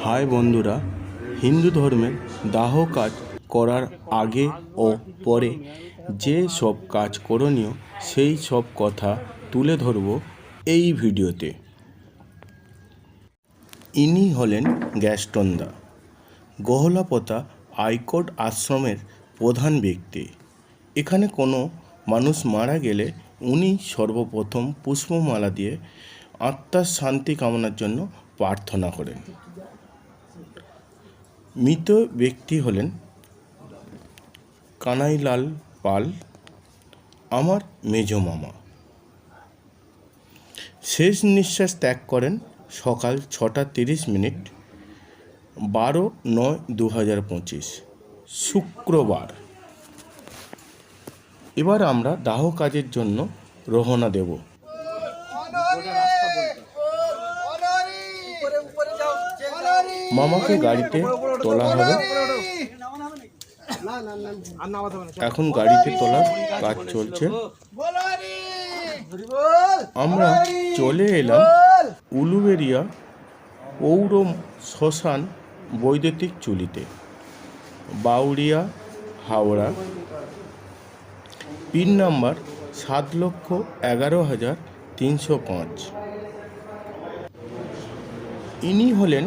High বন্ধুরা, হিন্দু ধর্মের দাহ কাজ করার আগে ও পরে যে সব কাজ করণীয় সেই সব কথা তুলে ধরব এই ভিডিওতে। ইনি হলেন গ্যাস্টনদা, গহলাপোতা আইকট আশ্রমের প্রধান ব্যক্তি। এখানে কোনো মানুষ মারা গেলে উনি সর্বপ্রথম পুষ্পমালা দিয়ে আত্মার শান্তি কামনার জন্য প্রার্থনা করেন। মৃত ব্যক্তি হলেন কানাইলাল পাল, আমার মেজ মামা। শেষ নিঃশ্বাস ত্যাগ করেন সকাল 6:30 12/9/2025 শুক্রবার। এবার আমরা দাহ কাজের জন্য রওনা দেব। মামাকে গাড়িতে তোলা হবে। এখন গাড়িতে তোলার কাজ চলছে। আমরা চলে এলাম উলুবেড়িয়া পৌর শ্মশান বৈদ্যুতিক চুলিতে, বাউরিয়া, হাওড়া। Pin number 7,11,305। ইনি হলেন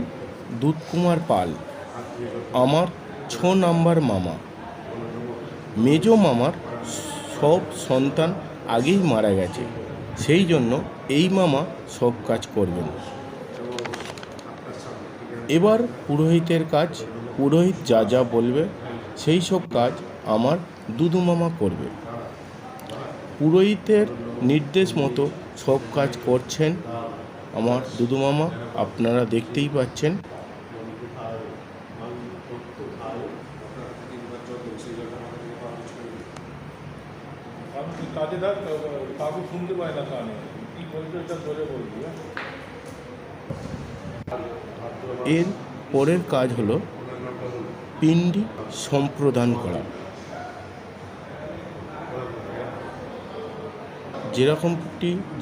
দুধকুমার পাল, আমার 6 নম্বর মামা। মেজ মামার সব সন্তান আগেই মারা গেছে, সেই জন্য এই মামা সব কাজ করবেন। এবার পুরোহিতের কাজ। পুরোহিত যা যা বলবে সেই সব কাজ আমার দুদু মামা করবে। পুরোহিতের নির্দেশ মতো সব কাজ করছেন আমার দুদু মামা, আপনারা দেখতেই পাচ্ছেন। এর পরের কাজ হলো পিণ্ডি সম্প্রদান করা।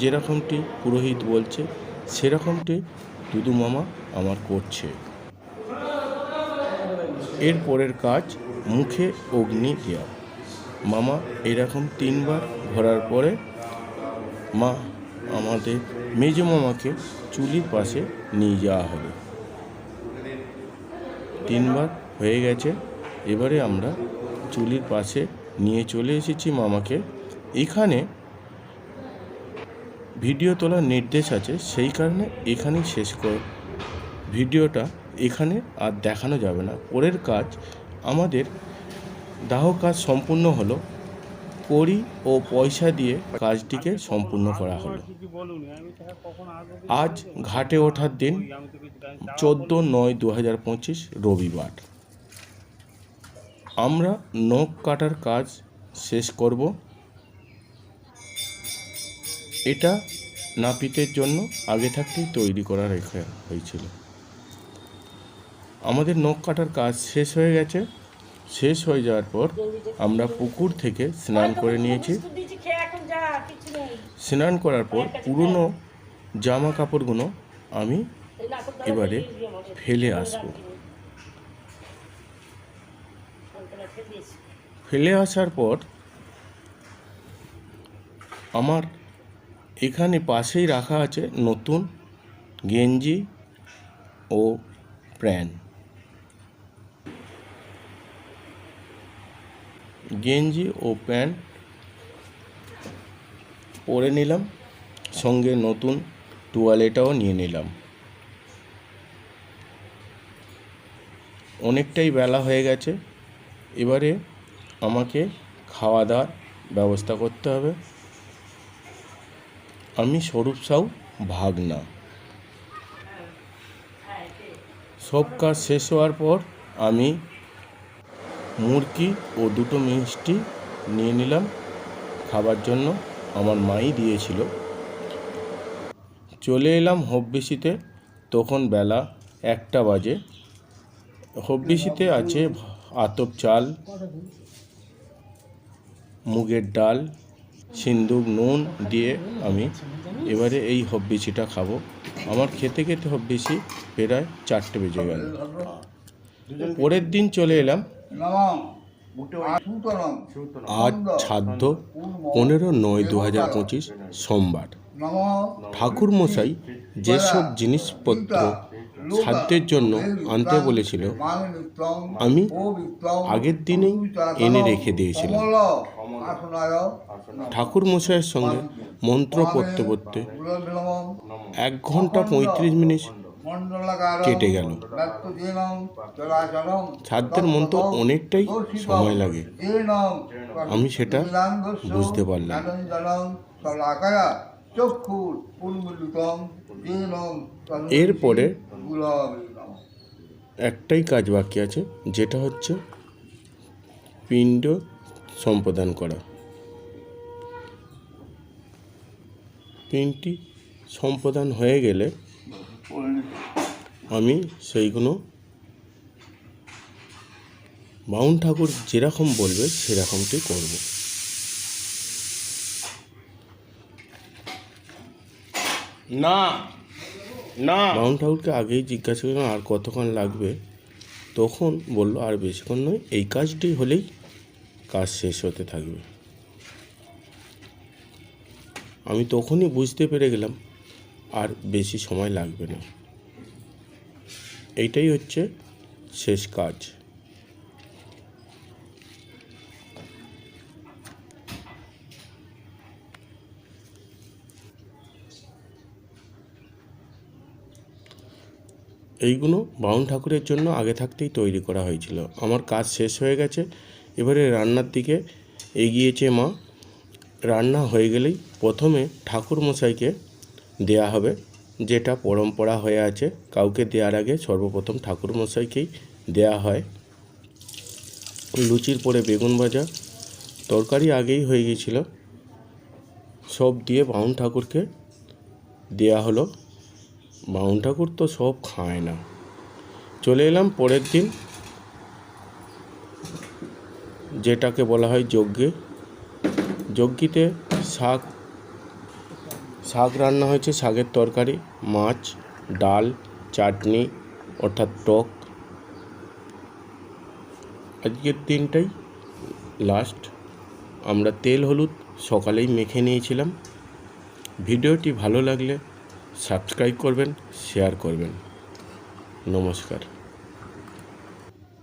যেরকমটি পুরোহিত বলছে সেরকমটি দুদু মামা আমার করছে। এর পরের কাজ মুখে অগ্নি দেওয়া। মামা এরকম 3 বার ঘোরার পরে আমাদের মেজ মামাকে চুলির পাশে নিয়ে যাওয়া হবে। 3 বার হয়ে গেছে। এবারে আমরা চুলির পাশে নিয়ে চলে এসেছি মামাকে। এখানে ভিডিও তোলার নির্দেশ আছে, সেই কারণে এখানেই শেষ ভিডিওটা এখানে আর দেখানো যাবে না। পরের কাজ আমাদের দাহ কাজ সম্পূর্ণ হলো। কড়ি ও পয়সা দিয়ে কাজটিকে সম্পূর্ণ করা হলো। আজ ঘাটে ওঠার দিন 14/9/2025 রবিবার। আমরা নখ কাটার কাজ শেষ করব। এটা নাপিতের জন্য আগে থাকতেই তৈরি করা রেখা হয়েছিল। আমাদের নখ কাটার কাজ শেষ হয়ে গেছে। শেষ হয়ে যাওয়ার পর আমরা পুকুর থেকে স্নান করে নিয়েছি। স্নান করার পর পুরনো জামা কাপড়গুলো আমি এবারে ফেলে আসব। ফেলে আসার পর আমার এখানে পাশেই রাখা আছে নতুন গেঞ্জি ও প্যান্ট। গেঞ্জি ও প্যান্ট পরে নিলাম, সঙ্গে নতুন টুয়ালেটাও নিয়ে নিলাম। অনেকটাই বেলা হয়ে গেছে। এবারে আমাকে খাওয়া দাওয়ার ব্যবস্থা করতে হবে। আমি স্বরূপ সাউ ভাগনা। সব কাজ শেষ হওয়ার পর আমি মুরগি ও 2টো মিষ্টি নিয়ে নিলাম খাবার জন্য, আমার মাই দিয়েছিল। চলে এলাম হব্বিসিতে। তখন বেলা 1টা বাজে। হব্বিসিতে আছে আতপ চাল, মুগের ডাল, সিন্দুক নুন দিয়ে আমি এবারে এই হব্বিসিটা খাবো। আমার খেতে খেতে হব্বিসি প্রায় 4টে বেজে গেল। পরের দিন চলে এলাম। আজ ছাদ্য 15/9/2025 সোমবার। ঠাকুরমশাই যেসব জিনিসপত্র সাধ্যের জন্য আনতে বলেছিল আমি আগের দিনেই এনে রেখে দিয়েছিলাম। ঠাকুরমশাইয়ের সঙ্গে মন্ত্র পড়তে পড়তে 1 ঘন্টা 35 মিনিট কেটে গেল। ছাদ্যের মন্ত্র অনেকটাই সময় লাগে, আমি সেটা বুঝতে পারলাম। এরপরে একটাই কাজ বাকি আছে, যেটা হচ্ছে পিণ্ড সম্প্রদান করা। পিণ্ডটি সম্প্রদান হয়ে গেলে আমি সেইগুলো বামুন ঠাকুর যেরকম বলবে সেরকমটি করব। না না, বামুন ঠাকুরকে আগেই জিজ্ঞাসা করলাম আর কতক্ষণ লাগবে, তখন বলল আর বেশিক্ষণ নয়, এই কাজটি হলেই কাজ শেষ হতে থাকবে। আমি তখনই বুঝতে পেরে গেলাম আর বেশি সময় লাগবে না। এইটাই হচ্ছে শেষ কাজ। এইগুলো বামুন ঠাকুরের জন্য আগে থাকতেই তৈরি করা হয়েছিল। আমার কাজ শেষ হয়ে গেছে, এবারে রান্নার দিকে এগিয়েছে মা। রান্না হয়ে গেলেই প্রথমে ঠাকুরমশাইকে দেয়া হবে, যেটা পরম্পরা হয়ে আছে। কাউকে দেওয়ার আগে সর্বপ্রথম ঠাকুরমশাইকেই দেয়া হয়। লুচির পরে বেগুন ভাজা, তরকারি আগেই হয়ে গিয়েছিল, সব দিয়ে বামুন ঠাকুরকে দেয়া হলো। বামুন ঠাকুর তো সব খায় না। চলে এলাম পরের দিন, যেটাকে বলা হয় যজ্ঞে। যজ্ঞিতে শাক রান্না হয়েছে, শাকের তরকারি, মাছ, ডাল, চাটনি অর্থাৎ টক। আজকের দিনটাই লাস্ট। আমরা তেল হলুদ সকালেই মেখে নিয়েছিলাম। ভিডিওটি ভালো লাগলে সাবস্ক্রাইব করবেন, শেয়ার করবেন। নমস্কার।